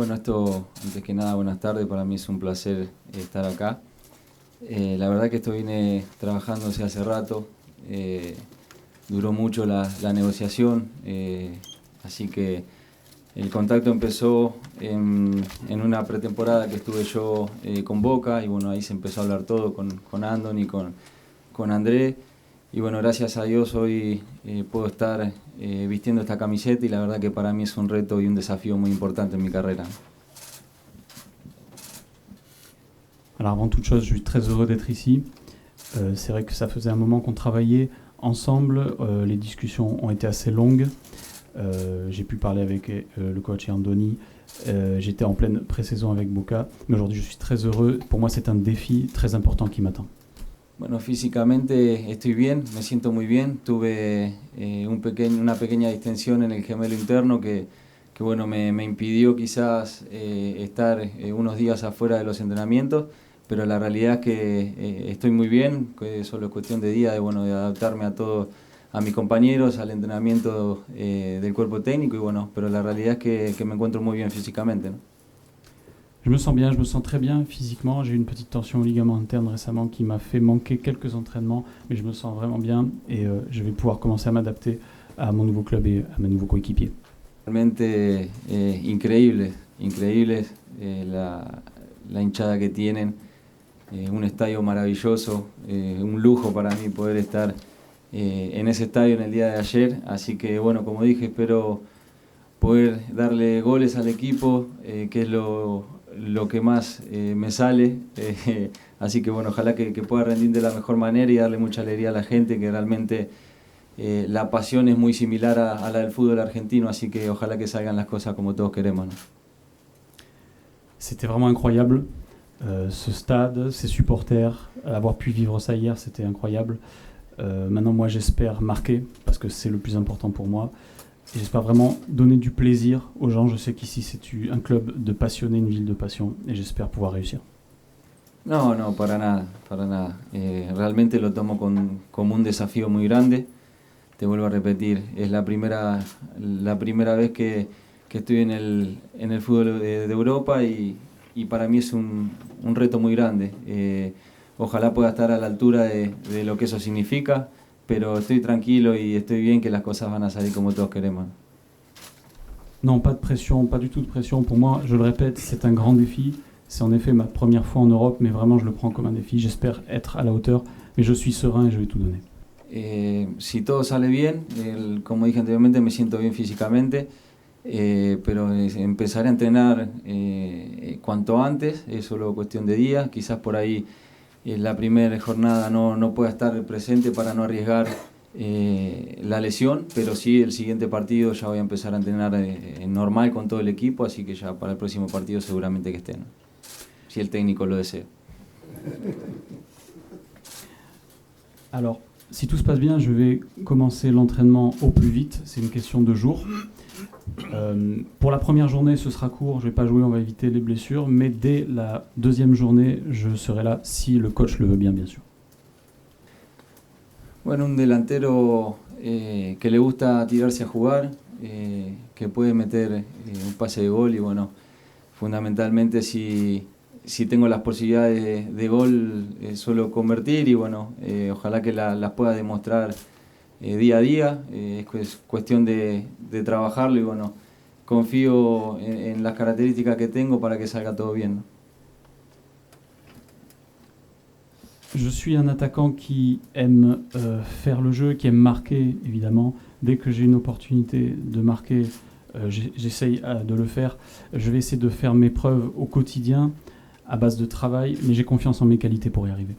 Bueno, esto, antes que nada, buenas tardes. Para mí es un placer estar acá. La verdad que esto viene trabajándose hace rato. Duró mucho la negociación, así que el contacto empezó en una pretemporada que estuve yo con Boca, y bueno, ahí se empezó a hablar todo con Andoni, con André, y bueno, gracias a Dios hoy puedo estar vistiendo esta camiseta, y la verdad que para mí es un reto y un desafío muy importante en mi carrera. Alors avant toute chose, je suis très heureux d'être ici. C'est vrai que ça faisait un moment qu'on travaillait ensemble, les discussions ont été assez longues. J'ai pu parler avec le coach et Andoni. J'étais en pleine pré-saison avec Boca, mais aujourd'hui je suis très heureux. Pour moi, c'est un défi très important qui m'attend. Bueno, físicamente estoy bien, me siento muy bien. Tuve una pequeña distensión en el gemelo interno que bueno, me impidió quizás estar unos días afuera de los entrenamientos, pero la realidad es que estoy muy bien, que solo es cuestión de días, de adaptarme a todo, a mis compañeros, al entrenamiento del cuerpo técnico, y bueno, pero la realidad es que me encuentro muy bien físicamente, ¿no? Je me sens bien, je me sens très bien physiquement. J'ai eu une petite tension au ligament interne récemment qui m'a fait manquer quelques entraînements, mais je me sens vraiment bien et je vais pouvoir commencer à m'adapter à mon nouveau club et à mes nouveaux coéquipiers. Realmente increíble la hinchada que tienen, un estadio maravilloso, un lujo para mí poder estar en ese estadio en el día de ayer, así que bueno, como dije, espero poder darle goles al equipo, que es lo que más me sale, así que bueno, ojalá que pueda rendir de la mejor manera y darle mucha alegría a la gente, que realmente la pasión es muy similar a la del fútbol argentino, así que ojalá que salgan las cosas como todos queremos, ¿no? C'était vraiment incroyable, ce stade, ces supporters, avoir pu vivre ça hier, c'était incroyable. Maintenant, moi, j'espère marquer, parce que c'est le plus important pour moi. Et j'espère vraiment donner du plaisir aux gens. Je sais qu'ici, c'est un club de passionnés, une ville de passion, et j'espère pouvoir réussir. No, para nada, para nada. Realmente lo tomo como un desafío muy grande. Te vuelvo a repetir, es la primera vez que estoy en el fútbol de Europa, y para mí es un reto muy grande. Ojalá pueda estar a la altura de lo que eso significa, pero estoy tranquilo y estoy bien, que las cosas van a salir como todos queremos. Non, pas de pression, pas du tout de pression. Pour moi, je le répète, c'est un grand défi. C'est en effet ma première fois en Europe, mais vraiment, je le prends comme un défi. J'espère être à la hauteur, mais je suis serein et je vais tout donner. Si todo sale bien, como dije anteriormente, me siento bien físicamente, pero empezaré a entrenar cuanto antes, es solo cuestión de días. Quizás por ahí la primera jornada no pueda estar presente para no arriesgar la lesión, pero sí el siguiente partido ya voy a empezar a entrenar normal con todo el equipo, así que ya para el próximo partido seguramente que estén, si el técnico lo desea. Alors, si tout se passe bien, je vais commencer l'entraînement au plus vite. C'est une question de jours. Pour la première journée, ce sera court. Je ne vais pas jouer, on va éviter les blessures. Mais dès la deuxième journée, je serai là si le coach le veut bien sûr. Bueno, un delantero que le gusta tirarse a jugar, que puede meter un pase de gol, y bueno, fundamentalmente si tengo las posibilidades de gol, suelo convertir, y bueno, ojalá que las pueda demostrar día a día. Es cuestión de trabajarlo, y bueno, confío en las características que tengo para que salga todo bien, ¿no? Je suis un attaquant qui aime faire le jeu, qui aime marquer, évidemment. Dès que j'ai une opportunité de marquer, j'essaye de le faire. Je vais essayer de faire mes preuves au quotidien, à base de travail, mais j'ai confiance en mes qualités pour y arriver.